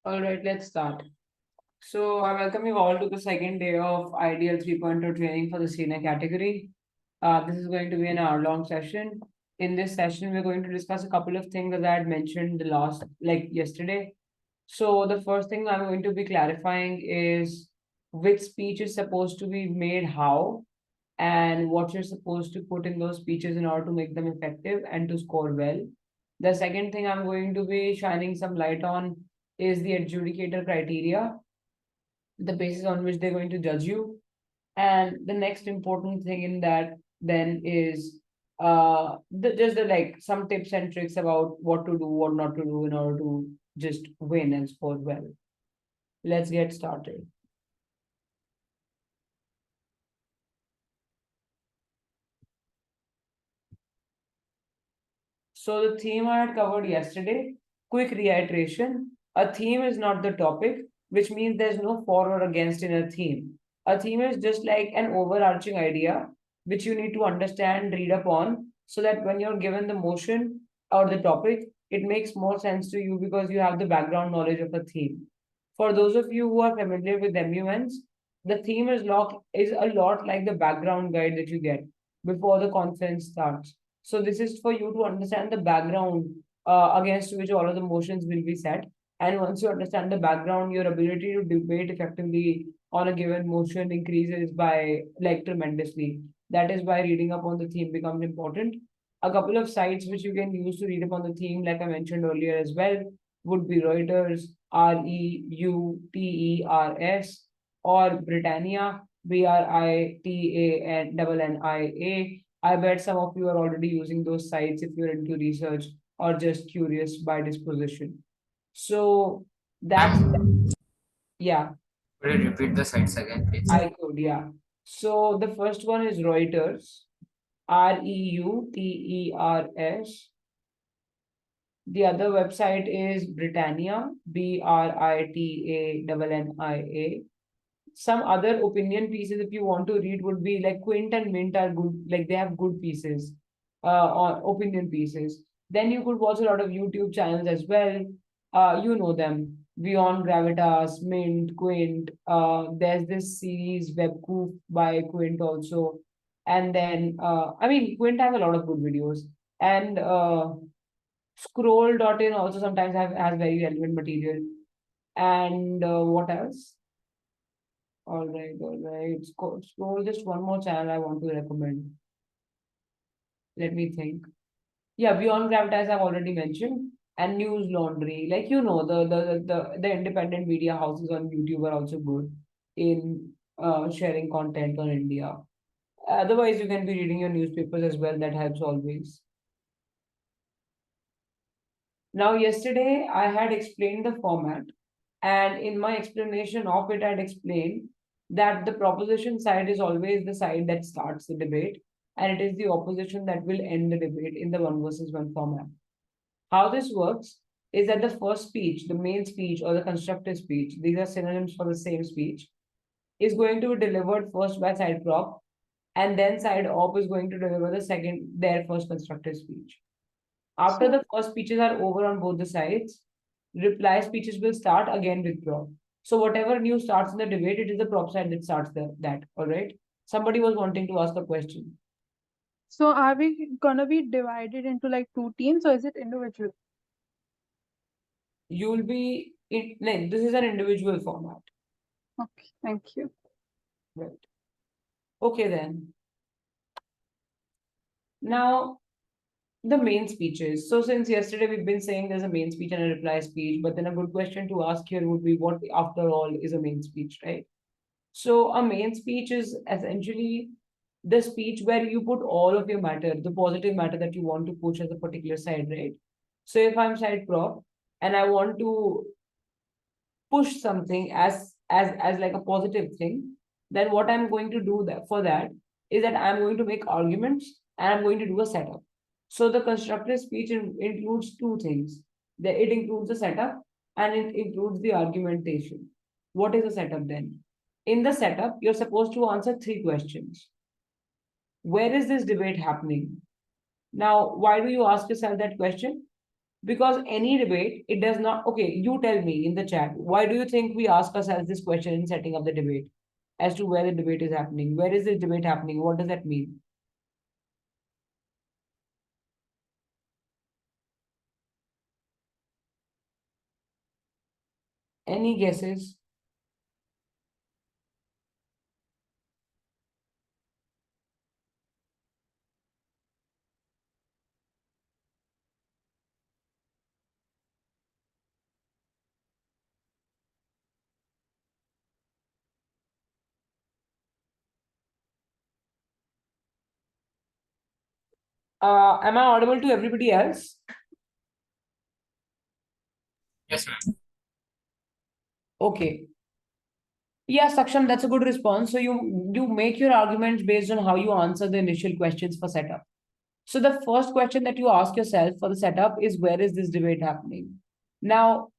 All right, let's start. So, I welcome you all to the second day of Ideal 3.0 training for the senior category. This is going to be an hour-long session. In this session, we're going to discuss a couple of things that I had mentioned the last, like yesterday. So, the first thing I'm going to be clarifying is which speech is supposed to be made how, and what you're supposed to put in those speeches in order to make them effective and to score well. The second thing I'm going to be shining some light on is the adjudicator criteria, the basis on which they're going to judge you. And the next important thing in that then is just the like some tips and tricks about what to do, what not to do in order to just win and score well. Let's get started. So the theme I had covered yesterday, quick reiteration. A theme is not the topic, which means there's no for or against in a theme. A theme is just like an overarching idea which you need to understand, read upon, so that when you're given the motion or the topic, it makes more sense to you because you have the background knowledge of the theme. For those of you who are familiar with MUNs, the theme is a lot like the background guide that you get before the conference starts. So this is for you to understand the background against which all of the motions will be set. And once you understand the background, your ability to debate effectively on a given motion increases by like tremendously. That is why reading up on the theme becomes important. A couple of sites which you can use to read up on the theme, like I mentioned earlier as well, would be Reuters, Reuters, or Britannia, Britania. I bet some of you are already using those sites if you're into research or just curious by disposition. So that's, Ma'am, yeah, could you repeat the sites again, please? I could, yeah. So the first one is Reuters, Reuters. The other website is Britannia, Britania. Some other opinion pieces, if you want to read, would be like Quint and Mint are good, like they have good pieces, or opinion pieces. Then you could watch a lot of YouTube channels as well. You know them. Beyond Gravitas, Mint, Quint. There's this series Webcoop by Quint also. And then I mean Quint have a lot of good videos. And Scroll.in also sometimes has very relevant material. And what else? All right. Scroll just one more channel I want to recommend. Let me think. Yeah, Beyond Gravitas I've already mentioned, and News Laundry. Like the independent media houses on YouTube are also good in sharing content on India. Otherwise, you can be reading your newspapers as well. That helps always. Now, yesterday I had explained the format, and in my explanation of it, I'd explained that the proposition side is always the side that starts the debate, and it is the opposition that will end the debate in the one versus one format. How this works is that the first speech, the main speech or the constructive speech, these are synonyms for the same speech, is going to be delivered first by side prop, and then side op is going to deliver their first constructive speech. After So, the first speeches are over on both the sides, reply speeches will start again with prop. So whatever new starts in the debate, it is the prop side that starts that. All right. Somebody was wanting to ask a question. so, are we gonna be divided into like two teams or is it individual? You'll be it. No, this is an individual format. Okay, thank you. Right. Okay then. Now the main speeches. So since yesterday we've been saying there's a main speech and a reply speech, but then a good question to ask here would be what after all is a main speech, right? So a main speech is essentially the speech where you put all of your matter, the positive matter that you want to push as a particular side, right? So if I'm side prop and I want to push something as like a positive thing, then what I'm going to do that for that is that I'm going to make arguments and I'm going to do a setup. So the constructive speech includes two things. It includes the setup and it includes the argumentation. What is the setup then? In the setup, you're supposed to answer three questions. Where is this debate happening? Now, why do you ask yourself that question? Because any debate, it does not. Okay, you tell me in the chat, why do you think we ask ourselves this question in setting up the debate as to where the debate is happening? Where is this debate happening? What does that mean? Any guesses? Am I audible to everybody else? Yes, ma'am. Okay. Yeah, Saksham, that's a good response. So you make your arguments based on how you answer the initial questions for setup. So the first question that you ask yourself for the setup is, where is this debate happening? Now,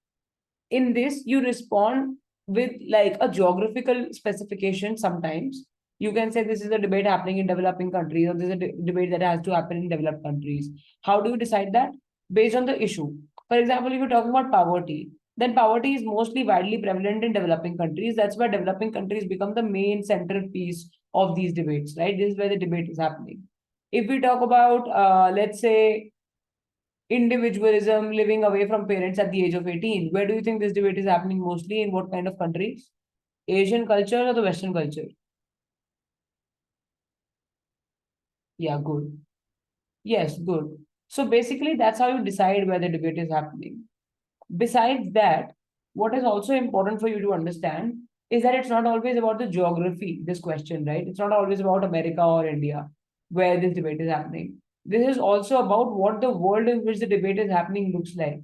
in this, you respond with like a geographical specification sometimes. You can say this is a debate happening in developing countries, or this is a debate that has to happen in developed countries. How do you decide that? Based on the issue. For example, if you're talking about poverty, then poverty is mostly widely prevalent in developing countries. That's why developing countries become the main centerpiece of these debates, right? This is where the debate is happening. If we talk about, let's say, individualism, living away from parents at the age of 18, where do you think this debate is happening mostly? In what kind of countries? Asian culture or the Western culture? Yeah, good. Yes, good. So basically, that's how you decide where the debate is happening. Besides that, what is also important for you to understand is that it's not always about the geography, this question, right? It's not always about America or India where this debate is happening. This is also about what the world in which the debate is happening looks like.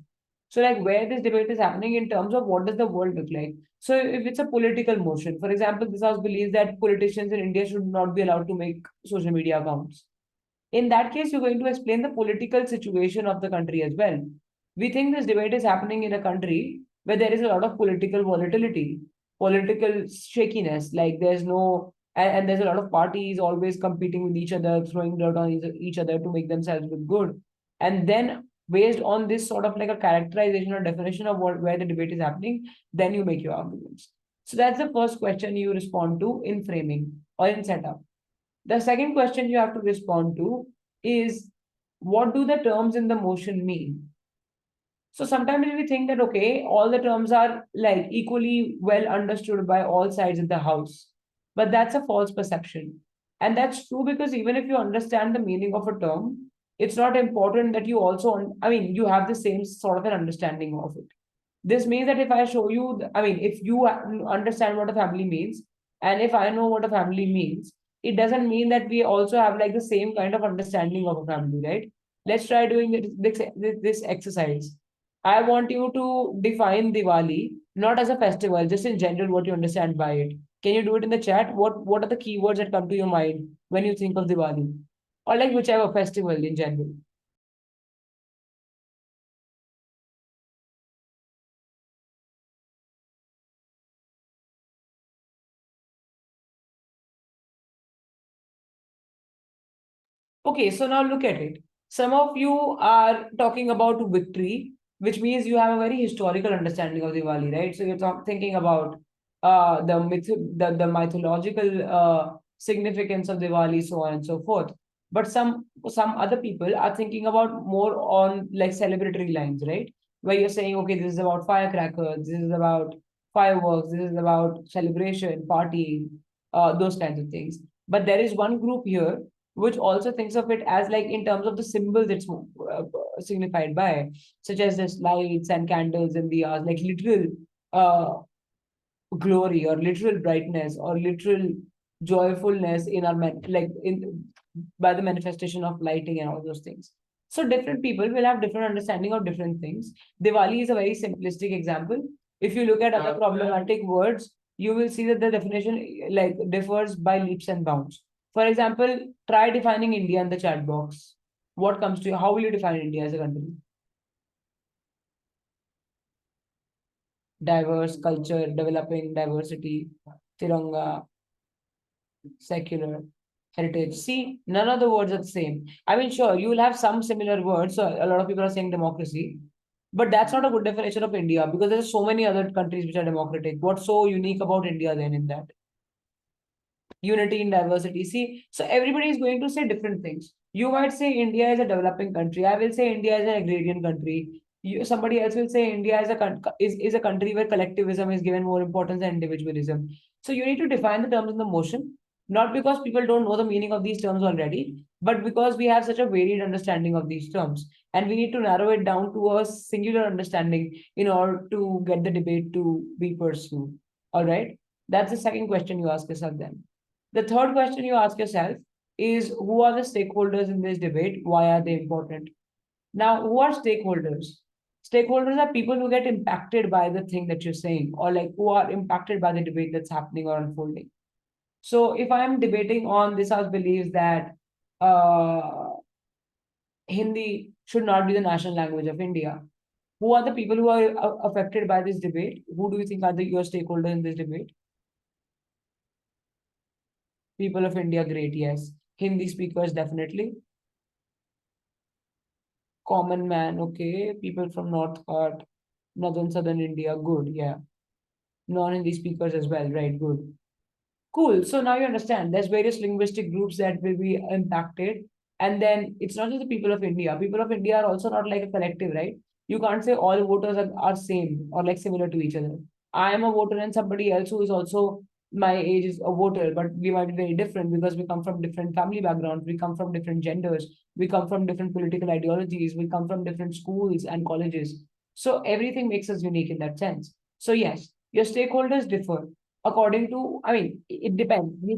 So, like where this debate is happening in terms of what does the world look like. So, if it's a political motion, for example, this house believes that politicians in India should not be allowed to make social media accounts. In that case, you're going to explain the political situation of the country as well. We think this debate is happening in a country where there is a lot of political volatility, political shakiness, like there's no, and there's a lot of parties always competing with each other, throwing dirt on each other to make themselves look good. And then, based on this sort of like a characterization or definition of what where the debate is happening, then you make your arguments. So that's the first question you respond to in framing or in setup. The second question you have to respond to is, what do the terms in the motion mean? So sometimes we think that, okay, all the terms are like equally well understood by all sides of the house. But that's a false perception. And that's true because even if you understand the meaning of a term, it's not important that you also, I mean, you have the same sort of an understanding of it. This means that if I show you, I mean, if you understand what a family means, and if I know what a family means, it doesn't mean that we also have like the same kind of understanding of a family, right? Let's try doing this exercise. I want you to define Diwali not as a festival, just in general what you understand by it. Can you do it in the chat? What are the keywords that come to your mind when you think of Diwali? Or like whichever festival in general. Okay, so now look at it. Some of you are talking about victory, which means you have a very historical understanding of Diwali, right? So you're thinking about the mythological significance of Diwali, so on and so forth. But some other people are thinking about more on like celebratory lines, right? Where you're saying, okay, this is about firecrackers, this is about fireworks, this is about celebration, party, those kinds of things. But there is one group here which also thinks of it as like in terms of the symbols it's signified by, such as this lights and candles and diyas, like literal uh, glory or literal brightness or literal joyfulness in our like in by the manifestation of lighting and all those things. So different people will have different understanding of different things. Diwali is a very simplistic example. If you look at other problematic words, you will see that the definition like differs by leaps and bounds. For example, try defining India in the chat box. What comes to you? How will you define India as a country? Diverse culture, developing diversity, Tiranga, secular, heritage. See, none of the words are the same. I mean, sure, you will have some similar words. So a lot of people are saying democracy, But that's not a good definition of India because there's so many other countries which are democratic. What's so unique about India then in that? Unity in diversity. See, so everybody is going to say different things. You might say India is a developing country. I will say India is an agrarian country. Somebody else will say India is a country where collectivism is given more importance than individualism. So you need to define the terms in the motion, not because people don't know the meaning of these terms already, but because we have such a varied understanding of these terms. And we need to narrow it down to a singular understanding in order to get the debate to be pursued. All right. That's the second question you ask yourself then. The third question you ask yourself is who are the stakeholders in this debate? Why are they important? Now, who are stakeholders? Stakeholders are people who get impacted by the thing that you're saying, or like who are impacted by the debate that's happening or unfolding. So, if I'm debating on this house believes that uh, Hindi should not be the national language of India, who are the people who are affected by this debate? Who do you think are your stakeholders in this debate? People of India, great, yes. Hindi speakers, definitely. Common man, okay. People from North part, Northern Southern India, good, yeah. Non-Hindi speakers as well, right, good. Cool. So now you understand there's various linguistic groups that will be impacted. And then it's not just the people of India. People of India are also not like a collective, right? You can't say all voters are same or like similar to each other. I am a voter and somebody else who is also my age is a voter, but we might be very different because we come from different family backgrounds, we come from different genders, we come from different political ideologies, we come from different schools and colleges. So everything makes us unique in that sense. So yes, your stakeholders differ according to, I mean, it depends. You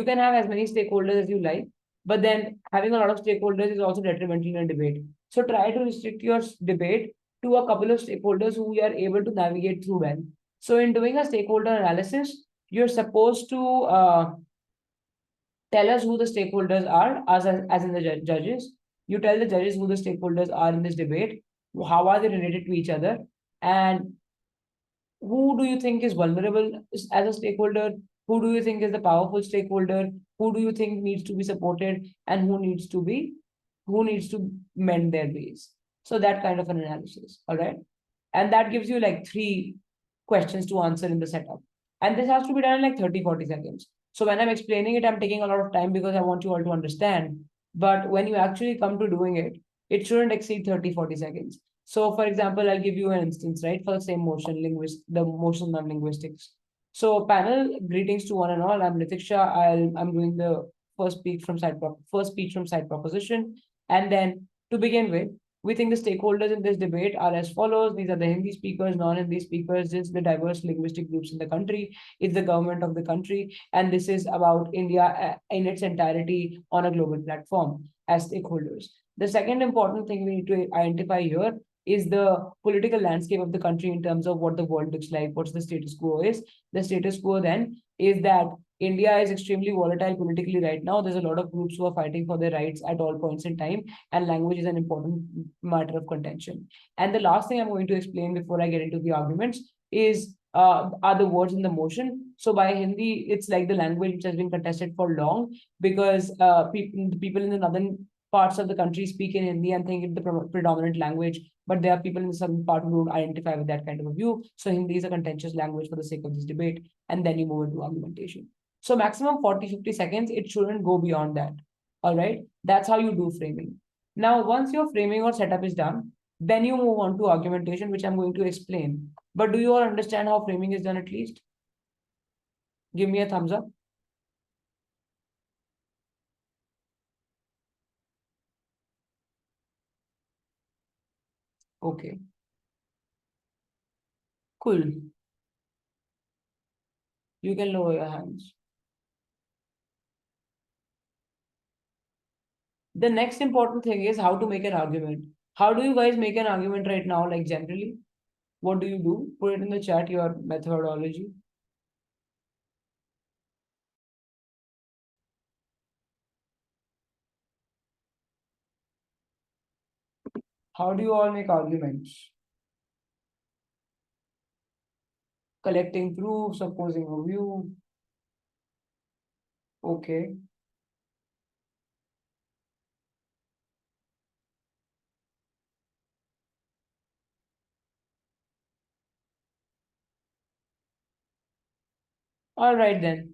can have as many stakeholders as you like, but then having a lot of stakeholders is also detrimental in a debate. So try to restrict your debate to a couple of stakeholders who you are able to navigate through well. So in doing a stakeholder analysis, you're supposed to tell us who the stakeholders are, as in the judges. You tell the judges who the stakeholders are in this debate, how are they related to each other, and who do you think is vulnerable as a stakeholder? Who do you think is the powerful stakeholder? Who do you think needs to be supported and who needs to mend their ways? So that kind of an analysis, all right? And that gives you like three questions to answer in the setup. And this has to be done in like 30-40 seconds. So when I'm explaining it, I'm taking a lot of time because I want you all to understand. But when you actually come to doing it, it shouldn't exceed 30-40 seconds. So, for example, I'll give you an instance, right, for the same motion, the motion non-linguistics. So, panel, greetings to one and all. I'm Nitiksha. I'm doing the first speech from side proposition. And then to begin with, we think the stakeholders in this debate are as follows. These are the Hindi speakers, non-Hindi speakers, this is the diverse linguistic groups in the country, it's the government of the country, and this is about India in its entirety on a global platform as stakeholders. The second important thing we need to identify here is the political landscape of the country in terms of what the world looks like, what's the status quo is. The status quo then is that India is extremely volatile politically right now. There's a lot of groups who are fighting for their rights at all points in time, and language is an important matter of contention. And the last thing I'm going to explain before I get into the arguments is are the words in the motion. So by Hindi, it's like the language which has been contested for long because people in the northern parts of the country speak in Hindi and think it's the predominant language, but there are people in some part who don't identify with that kind of a view. So Hindi is a contentious language for the sake of this debate, and then you move into argumentation. So maximum 40-50 seconds, it shouldn't go beyond that. All right. That's how you do framing. Now, once your framing or setup is done, then you move on to argumentation, which I'm going to explain. But do you all understand how framing is done at least? Give me a thumbs up. Okay. Cool. You can lower your hands. The next important thing is how to make an argument. How do you guys make an argument right now, like generally? What do you do? Put it in the chat, your methodology. How do you all make arguments? Collecting proofs, opposing a view. Okay. All right then.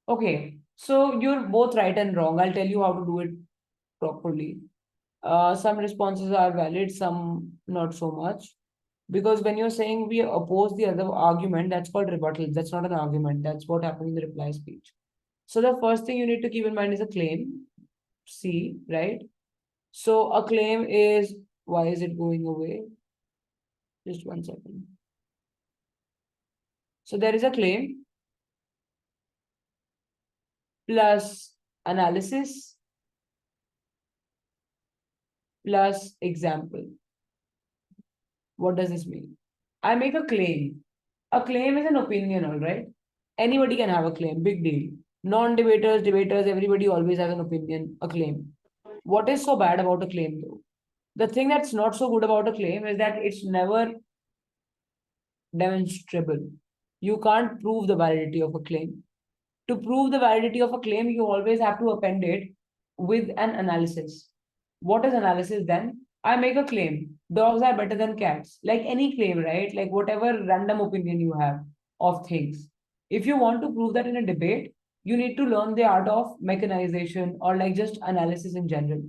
Okay, so you're both right and wrong. I'll tell you how to do it properly. Some responses are valid, some not so much. Because when you're saying we oppose the other argument, that's called rebuttal. That's not an argument. That's what happened in the reply speech. So the first thing you need to keep in mind is a claim. C, right? So a claim is, why is it going away? Just 1 second. So there is a claim plus analysis plus example. What does this mean? I make a claim. A claim is an opinion, all right? Anybody can have a claim, big deal. Non-debaters, debaters, everybody always has an opinion, a claim. What is so bad about a claim though? The thing that's not so good about a claim is that it's never demonstrable. You can't prove the validity of a claim. To prove the validity of a claim, you always have to append it with an analysis. What is analysis then? I make a claim. Dogs are better than cats. Like any claim, right? Like whatever random opinion you have of things. If you want to prove that in a debate, you need to learn the art of mechanization or like just analysis in general.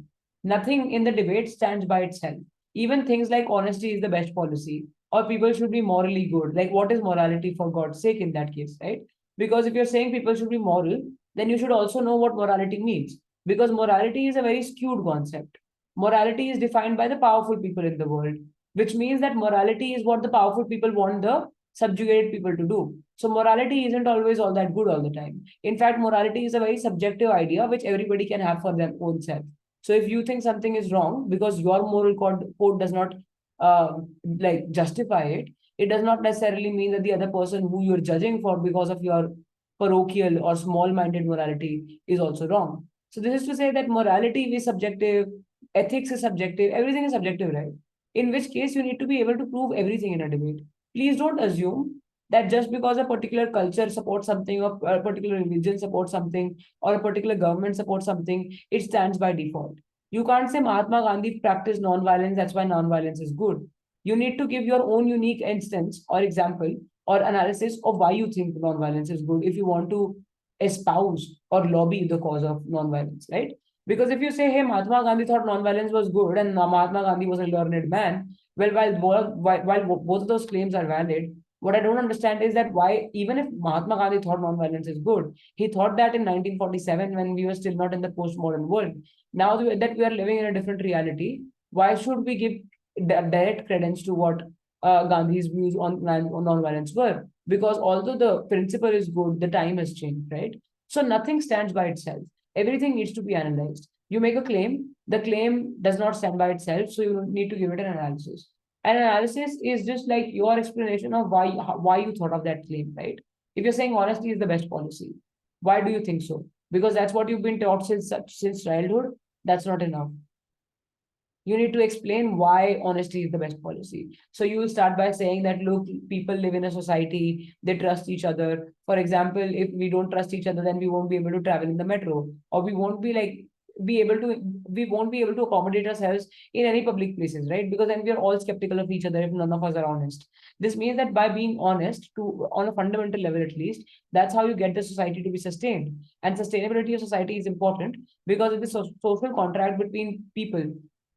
Nothing in the debate stands by itself. Even things like honesty is the best policy or people should be morally good. Like what is morality for God's sake in that case, right? Because if you're saying people should be moral, then you should also know what morality means. Because morality is a very skewed concept. Morality is defined by the powerful people in the world, which means that morality is what the powerful people want the subjugated people to do. So morality isn't always all that good all the time. In fact, morality is a very subjective idea which everybody can have for their own self. So if you think something is wrong because your moral code does not like justify it, it does not necessarily mean that the other person who you're judging for because of your parochial or small-minded morality is also wrong. So this is to say that morality is subjective, ethics is subjective, everything is subjective, right? In which case you need to be able to prove everything in a debate. Please don't assume that just because a particular culture supports something or a particular religion supports something or a particular government supports something, it stands by default. You can't say Mahatma Gandhi practiced non-violence, that's why non-violence is good. You need to give your own unique instance or example or analysis of why you think non-violence is good if you want to espouse or lobby the cause of non-violence, right? Because if you say, hey, Mahatma Gandhi thought non-violence was good and Mahatma Gandhi was a learned man, well, while both of those claims are valid, what I don't understand is that why, even if Mahatma Gandhi thought non-violence is good, he thought that in 1947 when we were still not in the postmodern world. Now that we are living in a different reality, why should we give direct credence to what Gandhi's views on non-violence were? Because although the principle is good, the time has changed, right? So nothing stands by itself. Everything needs to be analyzed. You make a claim, the claim does not stand by itself, so you need to give it an analysis. An analysis is just like your explanation of why you thought of that claim, right? If you're saying honesty is the best policy, why do you think so? Because that's what you've been taught since childhood. That's not enough. You need to explain why honesty is the best policy. So you will start by saying that, look, people live in a society, they trust each other. For example, if we don't trust each other, then we won't be able to travel in the metro, or we won't be able to accommodate ourselves in any public places, right? Because then we are all skeptical of each other if none of us are honest. This means that by being honest to on a fundamental level at least, that's how you get the society to be sustained. And sustainability of society is important because if the social contract between people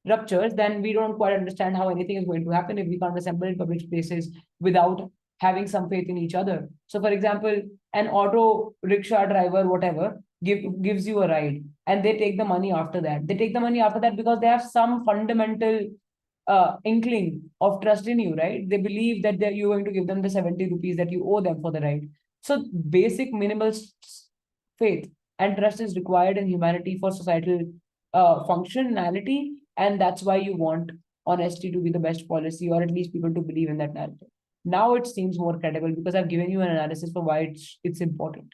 ruptures, then we don't quite understand how anything is going to happen if we can't assemble in public spaces without having some faith in each other. So, for example, an auto rickshaw driver, whatever, gives you a ride and they take the money after that. They take the money after that because they have some fundamental inkling of trust in you, right? They believe that you're going to give them the 70 rupees that you owe them for the ride. So, basic minimal faith and trust is required in humanity for societal functionality, and that's why you want honesty to be the best policy, or at least people to believe in that narrative. Now it seems more credible because I've given you an analysis for why it's important.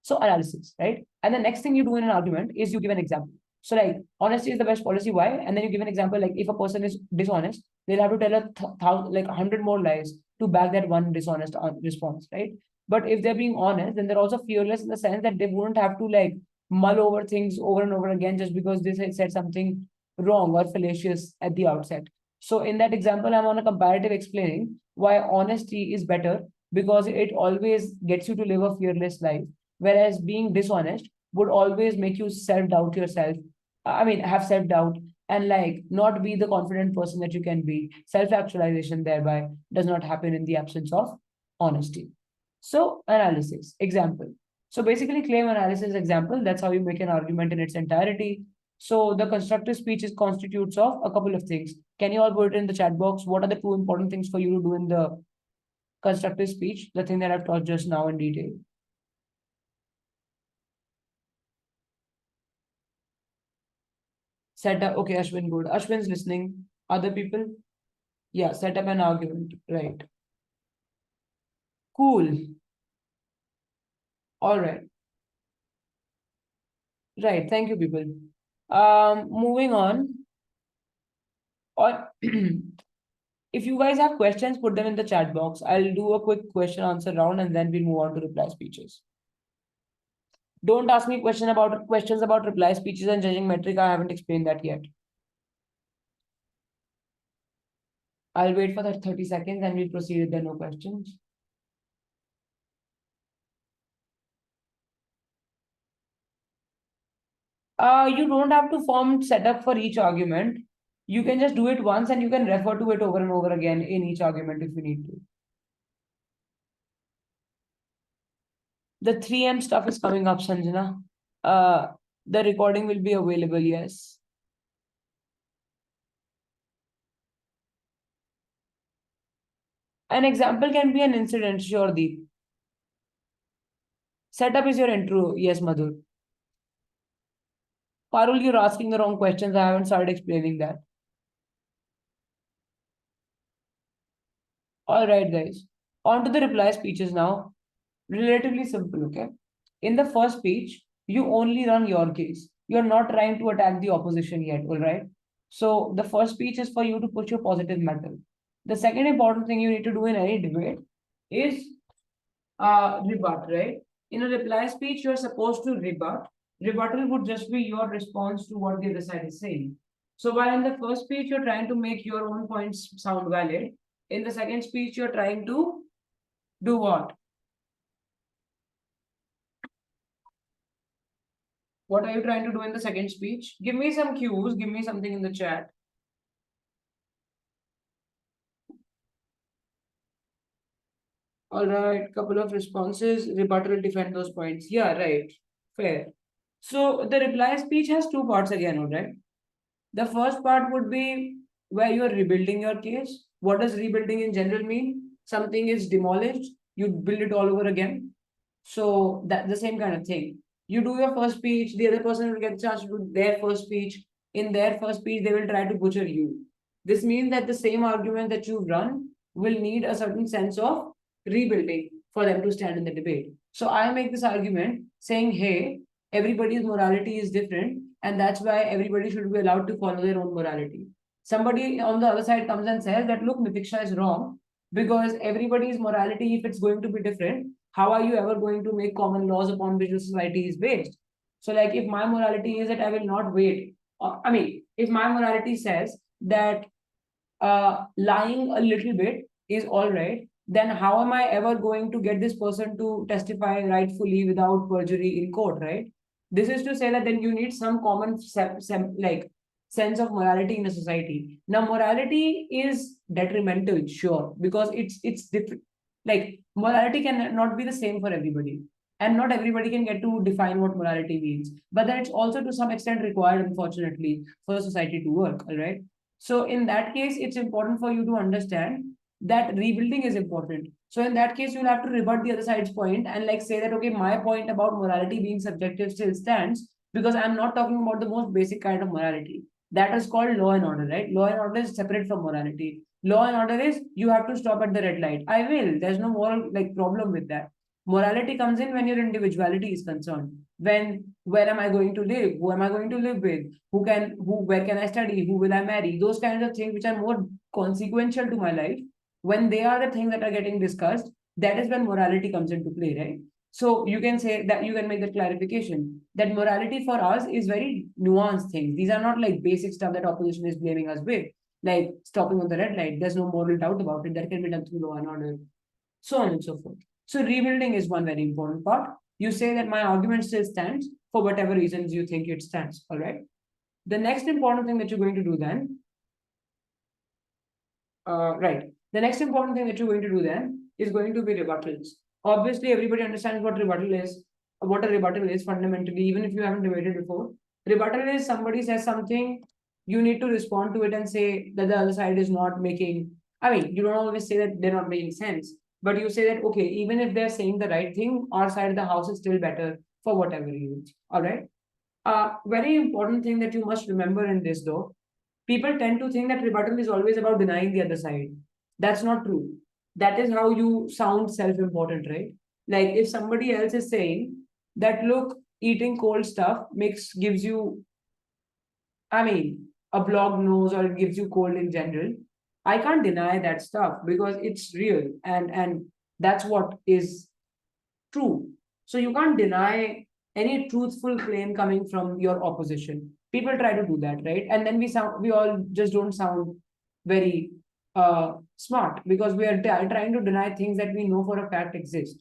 So analysis, right? And the next thing you do in an argument is you give an example. So like honesty is the best policy. Why? And then you give an example. Like if a person is dishonest, they'll have to tell like 100 more lies to back that one dishonest response, right? But if they're being honest, then they're also fearless in the sense that they wouldn't have to like mull over things over and over again just because they said something wrong or fallacious at the outset. So in that example, I'm on a comparative explaining why honesty is better because it always gets you to live a fearless life. Whereas being dishonest would always make you self-doubt yourself. I mean, have self-doubt and like not be the confident person that you can be. Self-actualization thereby does not happen in the absence of honesty. So, analysis, example. So basically, claim analysis example, that's how you make an argument in its entirety. So the constructive speech is constitutes of a couple of things. Can you all put it in the chat box? What are the two important things for you to do in the constructive speech? The thing that I've taught just now in detail. Set up. Okay, Ashwin, good. Ashwin's listening. Other people? Yeah, set up an argument. Right. Cool. All right. Right. Thank you, people. Moving on. Or if you guys have questions, put them in the chat box. I'll do a quick question answer round and then we'll move on to reply speeches. Don't ask me questions about reply speeches and judging metric. I haven't explained that yet. I'll wait for that 30 seconds and we'll proceed if there are no questions. You don't have to form setup for each argument. You can just do it once and you can refer to it over and over again in each argument if you need to. The 3M stuff is coming up, Sanjana. The recording will be available, yes. An example can be an incident, sure, Deep. Setup is your intro, yes, Madhur. Parul, you're asking the wrong questions. I haven't started explaining that. All right, guys. On to the reply speeches now. Relatively simple, okay? In the first speech, you only run your case. You're not trying to attack the opposition yet, all right? So the first speech is for you to put your positive metal. The second important thing you need to do in any debate is rebut, right? In a reply speech, you're supposed to rebut. Rebuttal would just be your response to what the other side is saying. So while in the first speech, you're trying to make your own points sound valid, in the second speech, you're trying to do what? What are you trying to do in the second speech? Give me some cues, give me something in the chat. All right, couple of responses. Rebuttal will defend those points. Yeah, right. Fair. So the reply speech has two parts again, all right? The first part would be where you are rebuilding your case. What does rebuilding in general mean? Something is demolished, you build it all over again. So that's the same kind of thing. You do your first speech, the other person will get a chance to do their first speech. In their first speech, they will try to butcher you. This means that the same argument that you've run will need a certain sense of rebuilding for them to stand in the debate. So I make this argument saying, hey, everybody's morality is different, and that's why everybody should be allowed to follow their own morality. Somebody on the other side comes and says that, look, Nitiksha is wrong because everybody's morality, if it's going to be different, how are you ever going to make common laws upon which the society is based? So, like, if my morality is that I will not wait, if my morality says that lying a little bit is all right, then how am I ever going to get this person to testify rightfully without perjury in court, right? This is to say that then you need some common sense of morality in a society. Now, morality is detrimental, sure, because it's different. Like morality can not be the same for everybody, and not everybody can get to define what morality means. But then it's also to some extent required, unfortunately, for the society to work. All right. So in that case, it's important for you to understand that rebuilding is important. So in that case, you'll have to rebut the other side's point and like say that, okay, my point about morality being subjective still stands because I'm not talking about the most basic kind of morality. That is called law and order, right? Law and order is separate from morality. Law and order is you have to stop at the red light. I will. There's no moral problem with that. Morality comes in when your individuality is concerned. When where am I going to live? Who am I going to live with? Where can I study? Who will I marry? Those kinds of things which are more consequential to my life. When they are the things that are getting discussed, that is when morality comes into play, right? So you can say that you can make that clarification that morality for us is very nuanced things. These are not like basic stuff that opposition is blaming us with, like stopping on the red light. There's no moral doubt about it. That can be done through law and order. so on and so forth. So rebuilding is one very important part. You say that my argument still stands for whatever reasons you think it stands. All right. The next important thing that you're going to do then, right. The next important thing that you're going to do then is going to be rebuttals. Obviously, everybody understands what rebuttal is, what a rebuttal is fundamentally, even if you haven't debated before. Rebuttal is somebody says something, you need to respond to it and say that the other side is not making, I mean, you don't always say that they're not making sense, but you say that, okay, even if they're saying the right thing, our side of the house is still better for whatever reasons. All right. Very important thing that you must remember in this though, people tend to think that rebuttal is always about denying the other side. That's not true. That is how you sound self-important, right? Like if somebody else is saying that, look, eating cold stuff gives you, I mean, a blocked nose or it gives you cold in general. I can't deny that stuff because it's real and that's what is true. So you can't deny any truthful claim coming from your opposition. People try to do that, right? And then we all just don't sound very smart because we are trying to deny things that we know for a fact exist.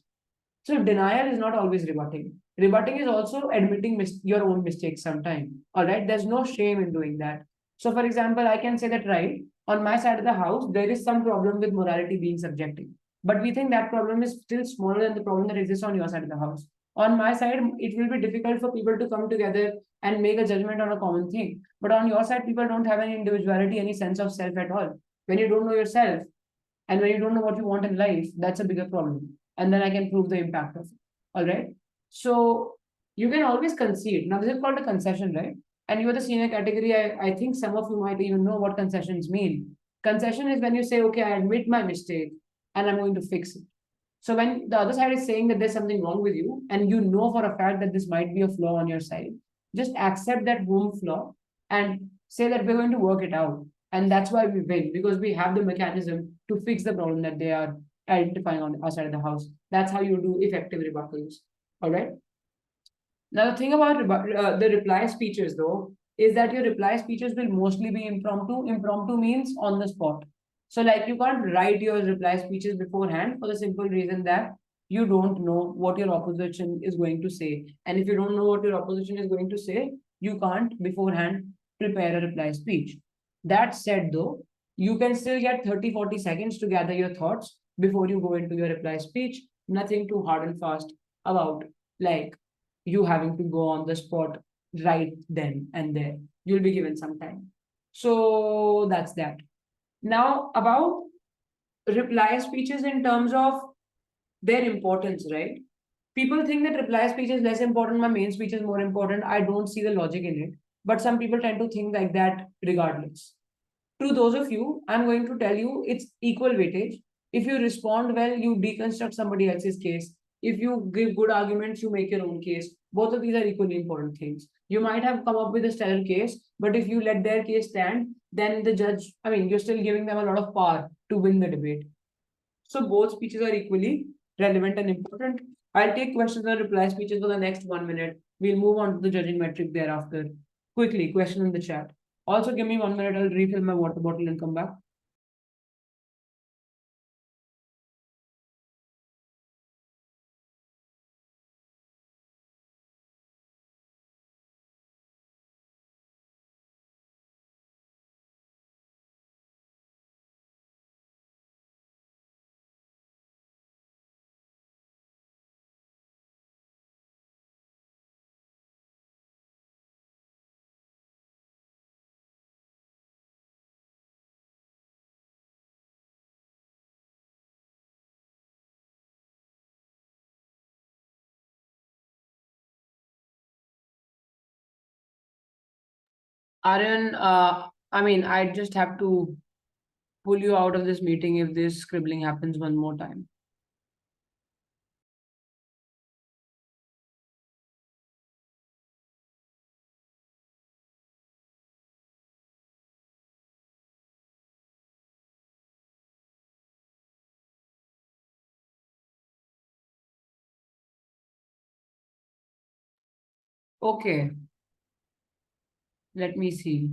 So denial is not always rebutting. Rebutting is also admitting your own mistakes sometimes. All right, there's no shame in doing that. So, for example, I can say that right on my side of the house, there is some problem with morality being subjective, but we think that problem is still smaller than the problem that exists on your side of the house. On my side, it will be difficult for people to come together and make a judgment on a common thing. But on your side, people don't have any individuality, any sense of self at all. When you don't know yourself, and when you don't know what you want in life, that's a bigger problem. And then I can prove the impact of it. All right. So you can always concede. Now, this is called a concession, right? And you're the senior category. I think some of you might even know what concessions mean. Concession is when you say, okay, I admit my mistake and I'm going to fix it. So when the other side is saying that there's something wrong with you, and you know for a fact that this might be a flaw on your side, just accept that home flaw and say that we're going to work it out. And that's why we win, because we have the mechanism to fix the problem that they are identifying on our side of the house. That's how you do effective rebuttals. All right. Now, the thing about the reply speeches, though, is that your reply speeches will mostly be impromptu. Impromptu means on the spot. So, like, you can't write your reply speeches beforehand for the simple reason that you don't know what your opposition is going to say. And if you don't know what your opposition is going to say, you can't beforehand prepare a reply speech. That said, though, you can still get 30-40 seconds to gather your thoughts before you go into your reply speech. Nothing too hard and fast about like you having to go on the spot right then and there. You'll be given some time. So that's that. Now, about reply speeches in terms of their importance, right? People think that reply speech is less important, my main speech is more important. I don't see the logic in it. But some people tend to think like that regardless. To those of you, I'm going to tell you it's equal weightage. If you respond well, you deconstruct somebody else's case. If you give good arguments, you make your own case. Both of these are equally important things. You might have come up with a stellar case, but if you let their case stand, then the judge, I mean, you're still giving them a lot of power to win the debate. So both speeches are equally relevant and important. I'll take questions and reply speeches for the next 1 minute. We'll move on to the judging metric thereafter. Quickly, question in the chat. Also, give me 1 minute. I'll refill my water bottle and come back. Aryan, I mean, I just have to pull you out of this meeting if this scribbling happens one more time. Okay, let me see.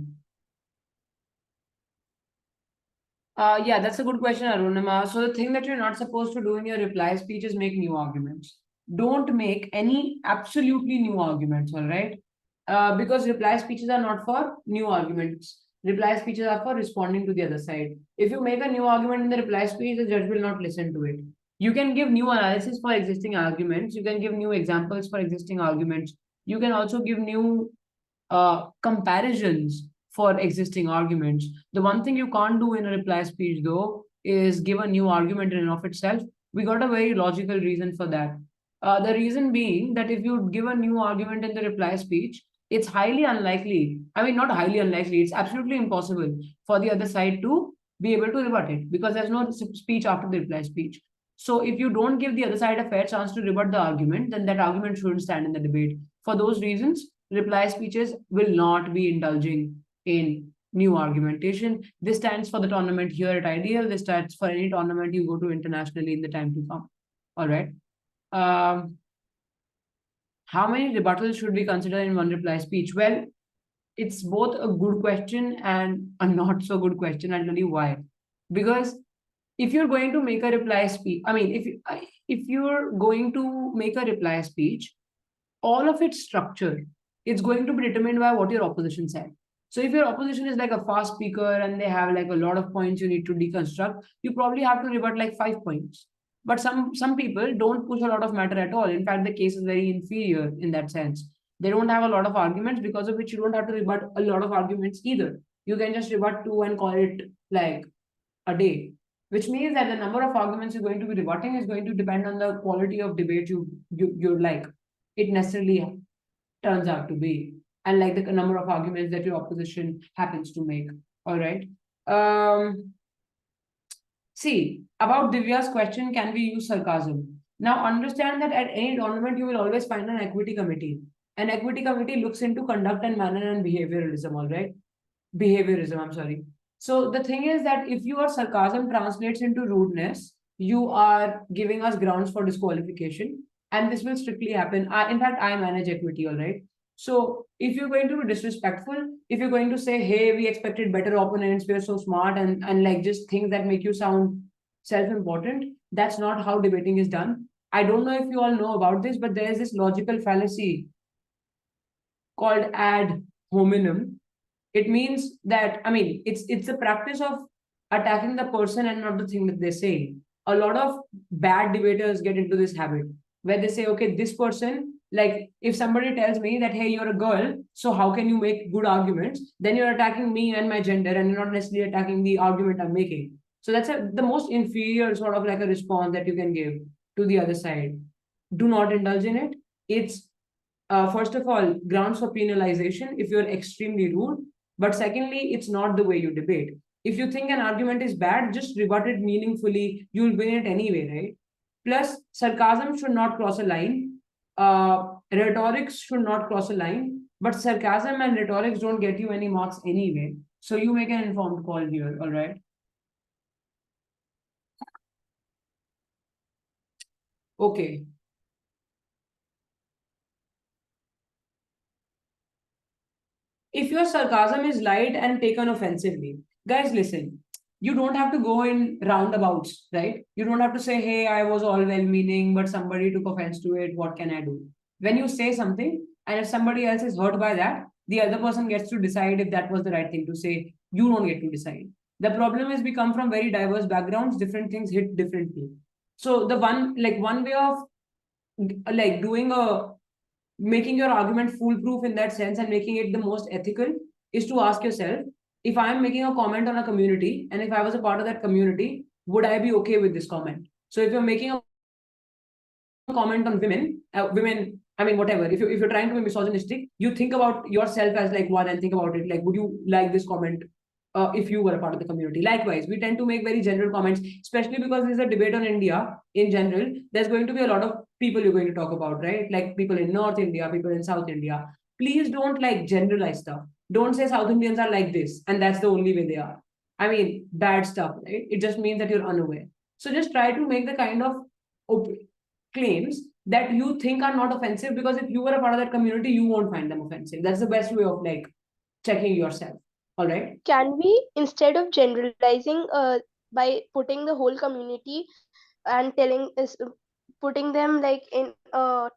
Yeah, that's a good question, Arunima. So the thing that you're not supposed to do in your reply speech is make new arguments. Don't make any absolutely new arguments, all right? Because reply speeches are not for new arguments. Reply speeches are for responding to the other side. If you make a new argument in the reply speech, the judge will not listen to it. You can give new analysis for existing arguments. You can give new examples for existing arguments. You can also give new comparisons for existing arguments. The one thing you can't do in a reply speech, though, is give a new argument in and of itself. We got a very logical reason for that. The reason being that if you give a new argument in the reply speech, it's highly unlikely. I mean, not highly unlikely, it's absolutely impossible for the other side to be able to rebut it because there's no speech after the reply speech. So if you don't give the other side a fair chance to rebut the argument, then that argument shouldn't stand in the debate. For those reasons, reply speeches will not be indulging in new argumentation. This stands for the tournament here at Ideal. This stands for any tournament you go to internationally in the time to come. All right. How many rebuttals should we consider in one reply speech? Well, it's both a good question and a not so good question. I'll tell you why. Because if you're going to make a reply speech, I mean, if you're going to make a reply speech, all of its structure is going to be determined by what your opposition said. So if your opposition is like a fast speaker and they have like a lot of points you need to deconstruct, you probably have to rebut like 5 points. But some people don't push a lot of matter at all. In fact, the case is very inferior in that sense. They don't have a lot of arguments, because of which you don't have to rebut a lot of arguments either. You can just rebut 2 and call it like a day, which means that the number of arguments you're going to be rebutting is going to depend on the quality of debate you're like it necessarily turns out to be, and like the number of arguments that your opposition happens to make. All right. See, about Divya's question, can we use sarcasm? Now understand that at any tournament, you will always find an equity committee. An equity committee looks into conduct and manner and behaviorism, all right? Behaviorism, I'm sorry. So the thing is that if your sarcasm translates into rudeness, you are giving us grounds for disqualification, and this will strictly happen. In fact, I manage equity, all right? So if you're going to be disrespectful, if you're going to say, hey, we expected better opponents, we're so smart, and like just things that make you sound self-important, that's not how debating is done. I don't know if you all know about this, but there is this logical fallacy called ad hominem. It means that, I mean, it's a practice of attacking the person and not the thing that they say. A lot of bad debaters get into this habit where they say, okay, this person, like if somebody tells me that, hey, you're a girl, so how can you make good arguments? Then you're attacking me and my gender, and you're not necessarily attacking the argument I'm making. So that's the most inferior sort of like a response that you can give to the other side. Do not indulge in it. It's first of all, grounds for penalization if you're extremely rude. But secondly, it's not the way you debate. If you think an argument is bad, just rebut it meaningfully. You'll win it anyway, right? Plus, sarcasm should not cross a line. Rhetorics should not cross a line. But sarcasm and rhetorics don't get you any marks anyway. So you make an informed call here, all right? Okay. If your sarcasm is light and taken offensively, guys, listen, you don't have to go in roundabouts, right? You don't have to say, hey, I was all well meaning, but somebody took offense to it. What can I do? When you say something, and if somebody else is hurt by that, the other person gets to decide if that was the right thing to say. You don't get to decide. The problem is we come from very diverse backgrounds, different things hit differently. So the one way of like doing a making your argument foolproof in that sense and making it the most ethical is to ask yourself, if I'm making a comment on a community and if I was a part of that community, would I be okay with this comment? So if you're making a comment on women, I mean, whatever, if you're trying to be misogynistic, you think about yourself as like one and think about it like, would you like this comment if you were a part of the community? Likewise, we tend to make very general comments, especially because there's a debate on India in general. There's going to be a lot of people you're going to talk about, right? Like people in North India, people in South India. Please don't like generalize stuff. Don't say South Indians are like this and that's the only way they are. I mean, bad stuff, right? It just means that you're unaware. So just try to make the kind of claims that you think are not offensive, because if you were a part of that community, you won't find them offensive. That's the best way of like checking yourself. All right. Can we, instead of generalizing by putting the whole community and putting them like in a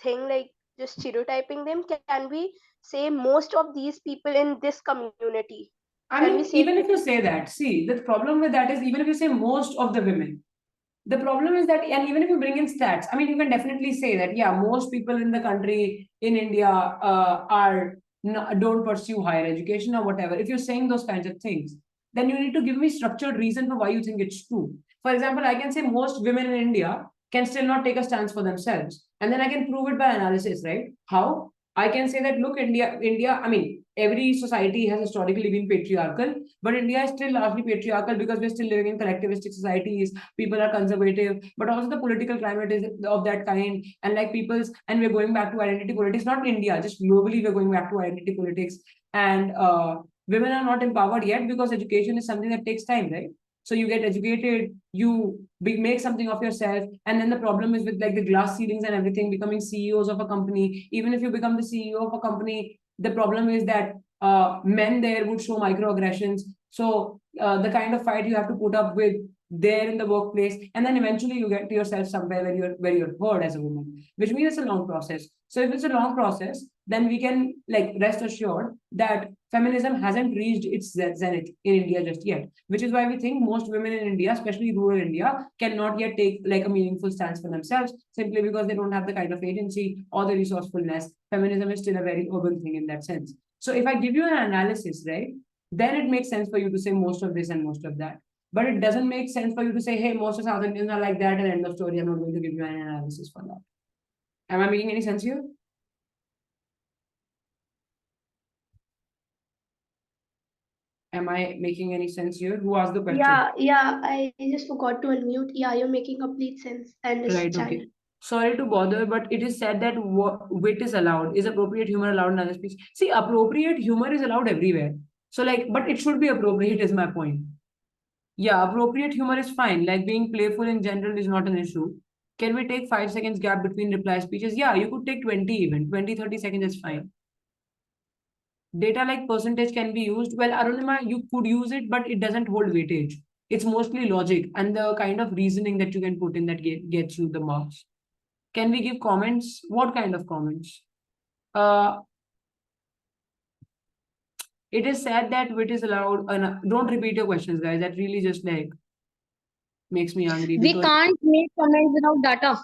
thing, like just stereotyping them, can we say most of these people in this community? I Can we mean, say even if you say that, see, the problem with that is even if you say most of the women, the problem is that, and even if you bring in stats, I mean, you can definitely say that, yeah, most people in the country, in India, don't pursue higher education or whatever. If you're saying those kinds of things, then you need to give me structured reason for why you think it's true. For example, I can say most women in India can still not take a stance for themselves, and then I can prove it by analysis, right? How? I can say that, look, India, I mean, every society has historically been patriarchal, but India is still largely patriarchal because we're still living in collectivistic societies. People are conservative, but also the political climate is of that kind. And like and we're going back to identity politics, not in India, just globally, we're going back to identity politics. And women are not empowered yet because education is something that takes time, right? So you get educated, you make something of yourself, and then the problem is with like the glass ceilings and everything, becoming CEOs of a company. Even if you become the CEO of a company, the problem is that men there would show microaggressions. So the kind of fight you have to put up with there in the workplace, and then eventually you get to yourself somewhere where you're heard as a woman, which means it's a long process. So if it's a long process, then we can like rest assured that feminism hasn't reached its zenith in India just yet, which is why we think most women in India, especially rural India, cannot yet take like a meaningful stance for themselves simply because they don't have the kind of agency or the resourcefulness. Feminism is still a very urban thing in that sense. So if I give you an analysis, right, then it makes sense for you to say most of this and most of that. But it doesn't make sense for you to say, hey, most of South Indians are like that, and end of story. I'm not going to give you an analysis for that. Am I making any sense here? Am I making any sense here? Who asked the question? Yeah, I just forgot to unmute. Yeah, you're making complete sense. I Right, understand. okay. Sorry to bother, but it is said that wit is allowed. Is appropriate humor allowed in other speech? See, appropriate humor is allowed everywhere. So, like, but it should be appropriate, is my point. Yeah, appropriate humor is fine. Like, being playful in general is not an issue. Can we take 5 seconds gap between reply speeches? Yeah, you could take 20 even. 20, 30 seconds is fine. Data like percentage can be used. Well, Arunima, you could use it, but it doesn't hold weightage. It's mostly logic and the kind of reasoning that you can put in that gets you the marks. Can we give comments? What kind of comments? It is said that wit is allowed. Don't repeat your questions, guys. That really just like makes me angry. We can't make comments without data.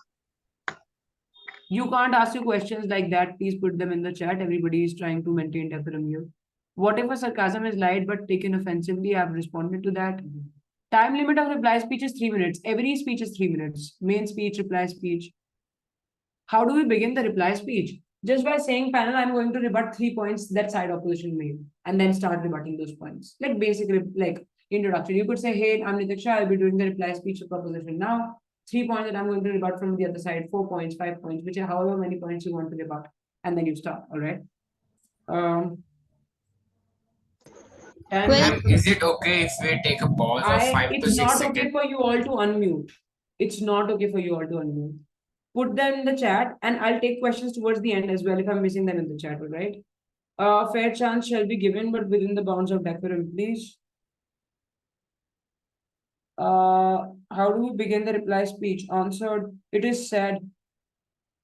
You can't ask your questions like that. Please put them in the chat. Everybody is trying to maintain decorum here. Whatever sarcasm is light but taken offensively, I've responded to that. Time limit of reply speech is 3 minutes. Every speech is 3 minutes. Main speech, reply speech. How do we begin the reply speech? Just by saying, panel, I'm going to rebut 3 points that side opposition made, and then start rebutting those points. Like basically, like introduction. You could say, hey, I'm Nitiksha, I'll be doing the reply speech of proposition now. 3 points that I'm going to rebut from the other side, 4 points, 5 points, which are however many points you want to rebut, and then you start. All right. And Well, Is it okay if we take a pause of 5 to it's 6 not seconds? okay for you all to unmute. It's not okay for you all to unmute. Put them in the chat, and I'll take questions towards the end as well if I'm missing them in the chat, all right? Fair chance shall be given, but within the bounds of decorum, please. How do we begin the reply speech? Answered, it is said.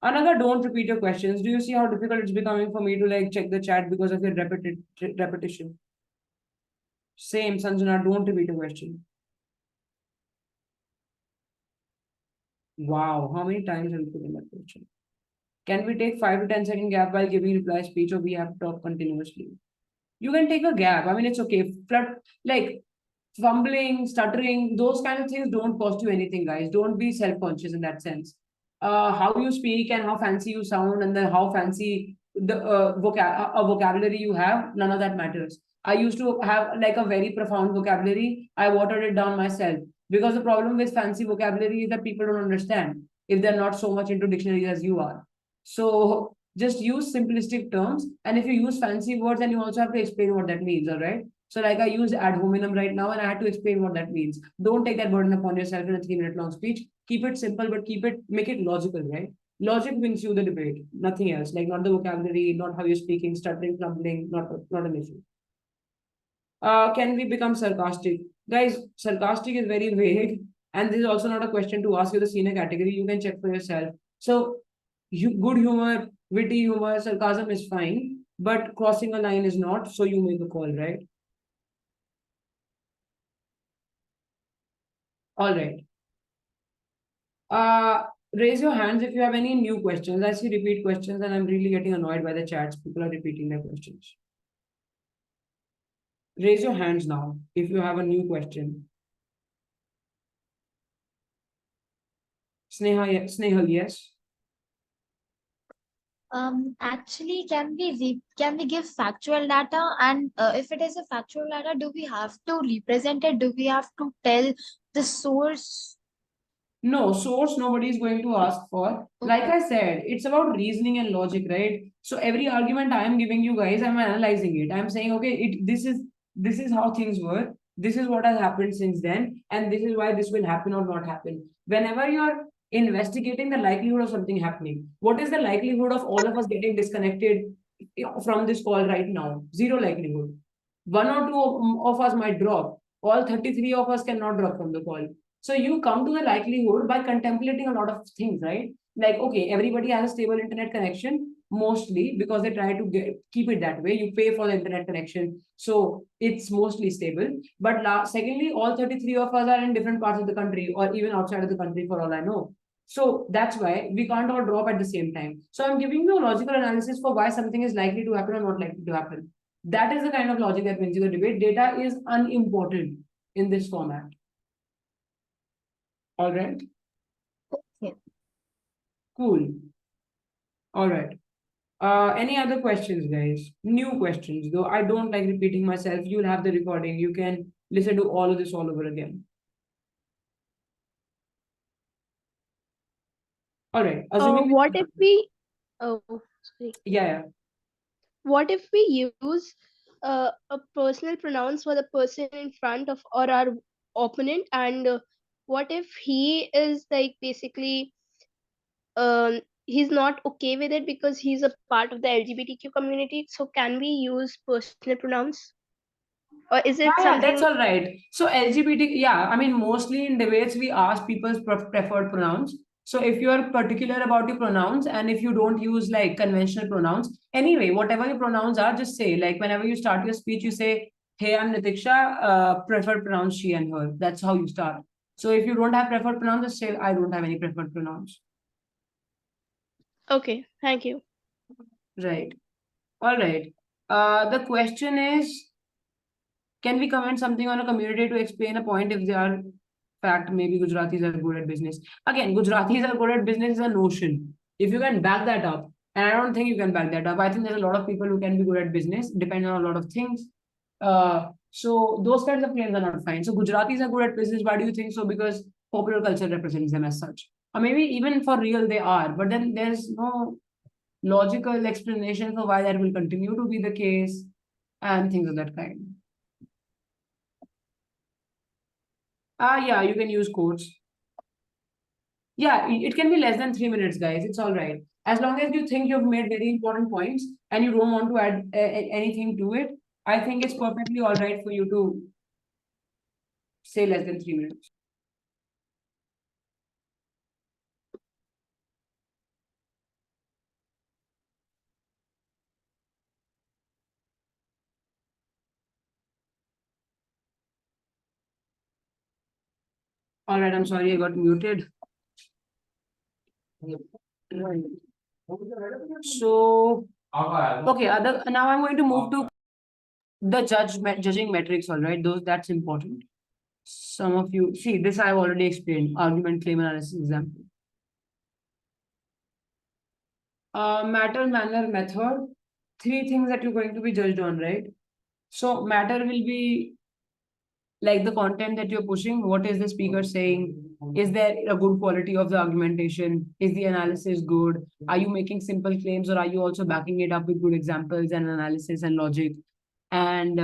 Another, don't repeat your questions. Do you see how difficult it's becoming for me to like check the chat because of your repetition? Same, Sanjana, don't repeat your question. Wow, how many times have you put in that question? Can we take 5 to 10 second gap while giving reply speech, or we have to talk continuously? You can take a gap. I mean, it's okay. Like fumbling, stuttering, those kind of things don't cost you anything, guys. Don't be self-conscious in that sense. How you speak and how fancy you sound, and then how fancy the vocabulary you have, none of that matters. I used to have like a very profound vocabulary. I watered it down myself because the problem with fancy vocabulary is that people don't understand if they're not so much into dictionaries as you are. So just use simplistic terms, and if you use fancy words, then you also have to explain what that means. All right. So like I use ad hominem right now, and I had to explain what that means. Don't take that burden upon yourself in a 3-minute long speech. Keep it simple, but make it logical, right? Logic wins you the debate, nothing else. Like not the vocabulary, not how you're speaking, stuttering, fumbling, not an issue. Can we become sarcastic? Guys, sarcastic is very vague, and this is also not a question to ask you the senior category. You can check for yourself. So, good humor, witty humor, sarcasm is fine, but crossing a line is not. So you make a call, right? All right. Raise your hands if you have any new questions. I see repeat questions, and I'm really getting annoyed by the chats. People are repeating their questions. Raise your hands now if you have a new question. Snehal, yes. Actually, can we give factual data? And if it is a factual data, do we have to represent it? Do we have to tell the source? No, source nobody is going to ask for. Like I said, it's about reasoning and logic, right? So every argument I am giving you guys, I'm analyzing it. I'm saying, okay, this is how things were. This is what has happened since then, and this is why this will happen or not happen. Whenever you're investigating the likelihood of something happening, what is the likelihood of all of us getting disconnected from this call right now? Zero likelihood. One or two of us might drop. All 33 of us cannot drop from the call. So you come to the likelihood by contemplating a lot of things, right? Like, okay, everybody has a stable internet connection, mostly because they try to keep it that way. You pay for the internet connection, so it's mostly stable. But secondly, all 33 of us are in different parts of the country or even outside of the country for all I know. So that's why we can't all drop at the same time. So I'm giving you a logical analysis for why something is likely to happen or not likely to happen. That is the kind of logic that wins you the debate. Data is unimportant in this format. All right. Okay. Cool. All right. Any other questions, guys? New questions, though I don't like repeating myself. You'll have the recording. You can listen to all of this all over again. All right. Assuming What if we? Oh, sorry. yeah. What if we use a personal pronouns for the person in front of or our opponent, and what if he is like basically he's not okay with it because he's a part of the LGBTQ community? So can we use personal pronouns, or is it Yeah, something? that's all right. So LGBT, yeah, I mean, mostly in debates, we ask people's preferred pronouns. So if you're particular about your pronouns and if you don't use like conventional pronouns, anyway, whatever your pronouns are, just say like whenever you start your speech, you say, "Hey, I'm Nitiksha, preferred pronouns she and her." That's how you start. So if you don't have preferred pronouns, just say, "I don't have any preferred pronouns." Okay, thank you. Right. All right. The question is, can we comment something on a community to explain a point if they are fact? Maybe Gujaratis are good at business. Again, Gujaratis are good at business is a notion. If you can back that up, and I don't think you can back that up. I think there's a lot of people who can be good at business, depending on a lot of things. So those kinds of claims are not fine. So Gujaratis are good at business. Why do you think so? Because popular culture represents them as such. Or maybe even for real they are, but then there's no logical explanation for why that will continue to be the case and things of that kind. Yeah, you can use quotes. Yeah, it can be less than 3 minutes, guys. It's all right. As long as you think you've made very important points and you don't want to add anything to it, I think it's perfectly all right for you to say less than 3 minutes. All right, I'm sorry I got muted. So, okay, now I'm going to move to the judging metrics, all right? That's important. Some of you see this I've already explained. Argument, claim, analysis, example. Matter, manner, method. 3 things that you're going to be judged on, right? So matter will be like the content that you're pushing. What is the speaker saying? Is there a good quality of the argumentation? Is the analysis good? Are you making simple claims or are you also backing it up with good examples and analysis and logic? And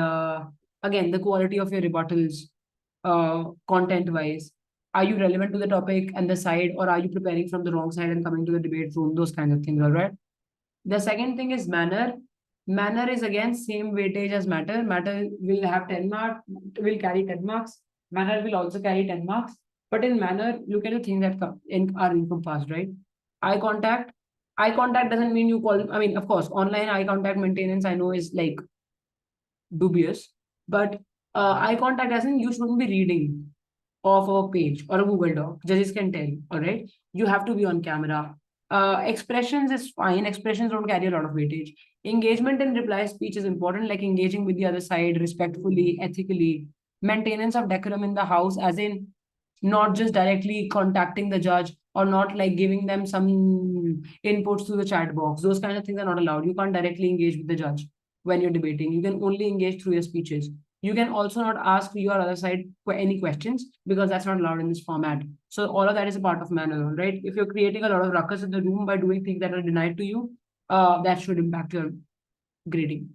again, the quality of your rebuttals, content wise. Are you relevant to the topic and the side, or are you preparing from the wrong side and coming to the debate room? Those kinds of things, all right? The second thing is manner. Manner is again same weightage as matter. Matter will have 10 marks, will carry 10 marks. Manner will also carry 10 marks. But in manner, look at the things that are encompassed, right? Eye contact. Eye contact doesn't mean you call, I mean, of course, online eye contact maintenance I know is like dubious, but eye contact doesn't, you shouldn't be reading off a page or a Google Doc. Judges can tell, all right? You have to be on camera. Expressions is fine. Expressions don't carry a lot of weightage. Engagement and reply speech is important, like engaging with the other side respectfully, ethically. Maintenance of decorum in the house, as in not just directly contacting the judge or not like giving them some inputs to the chat box. Those kind of things are not allowed. You can't directly engage with the judge when you're debating. You can only engage through your speeches. You can also not ask your other side for any questions because that's not allowed in this format. So all of that is a part of manner, right? If you're creating a lot of ruckus in the room by doing things that are denied to you, that should impact your grading.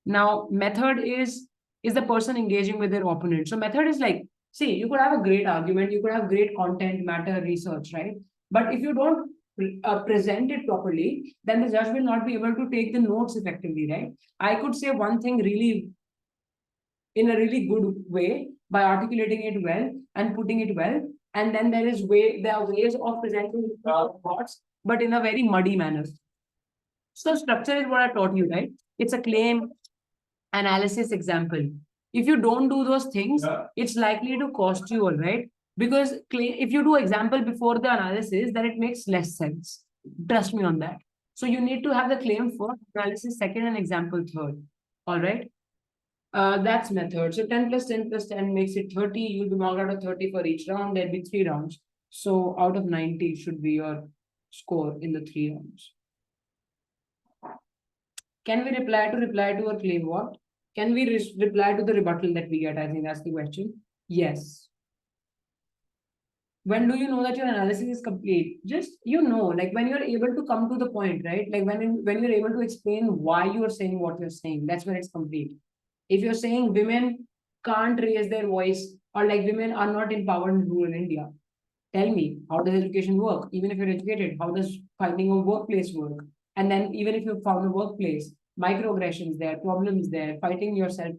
Now, method is the person engaging with their opponent. So method is like, see, you could have a great argument, you could have great content, matter, research, right? But if you don't present it properly, then the judge will not be able to take the notes effectively, right? I could say one thing really in a really good way by articulating it well and putting it well. And then there are ways of presenting thoughts, but in a very muddy manner. So structure is what I taught you, right? It's a claim, analysis, example. If you don't do those things, it's likely to cost you, all right? Because if you do example before the analysis, then it makes less sense. Trust me on that. So you need to have the claim first, analysis second, and example third. All right. That's method. So 10 plus 10 plus 10 makes it 30. You'll be marked out of 30 for each round. There'll be 3 rounds. So out of 90 should be your score in the 3 rounds. Can we reply to or claim what? Can we reply to the rebuttal that we get? I think that's the question. Yes. When do you know that your analysis is complete? Just, like when you're able to come to the point, right? Like when you're able to explain why you are saying what you're saying, that's when it's complete. If you're saying women can't raise their voice or like women are not empowered in rural India, tell me, how does education work? Even if you're educated, how does finding a workplace work? And then even if you've found a workplace, microaggressions there, problems there, fighting yourself,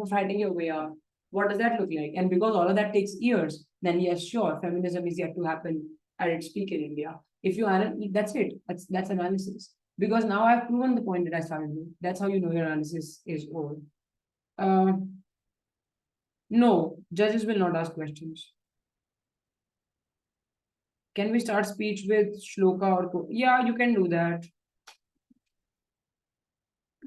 fighting your way out. What does that look like? And because all of that takes years, then yes, sure, feminism is yet to happen at its peak in India. If you that's it. That's analysis. Because now I've proven the point that I started with. That's how you know your analysis is over. No, judges will not ask questions. Can we start speech with shloka or yeah, you can do that.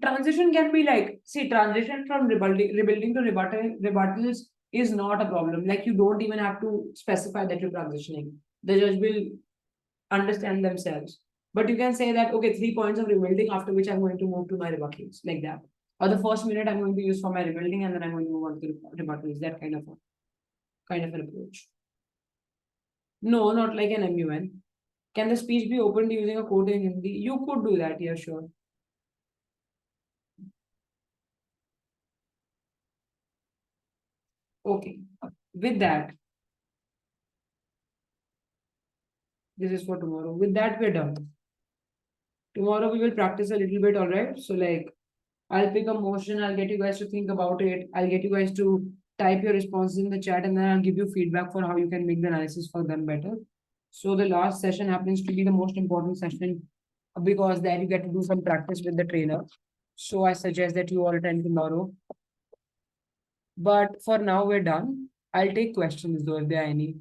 Transition can be like, see, transition from rebuilding to rebuttals is not a problem. Like you don't even have to specify that you're transitioning. The judge will understand themselves. But you can say that, okay, 3 points of rebuilding, after which I'm going to move to my rebuttals, like that. Or the first minute I'm going to use for my rebuilding, and then I'm going to move on to rebuttals. That kind of an approach. No, not like an MUN. Can the speech be opened using a quote in Hindi? You could do that, yeah, sure. Okay, with that, this is for tomorrow. With that, we're done. Tomorrow we will practice a little bit, all right? So like, I'll pick a motion, I'll get you guys to think about it. I'll get you guys to type your responses in the chat, and then I'll give you feedback for how you can make the analysis for them better. So the last session happens to be the most important session because then you get to do some practice with the trainer. So I suggest that you all attend tomorrow. But for now, we're done. I'll take questions though, if there are any.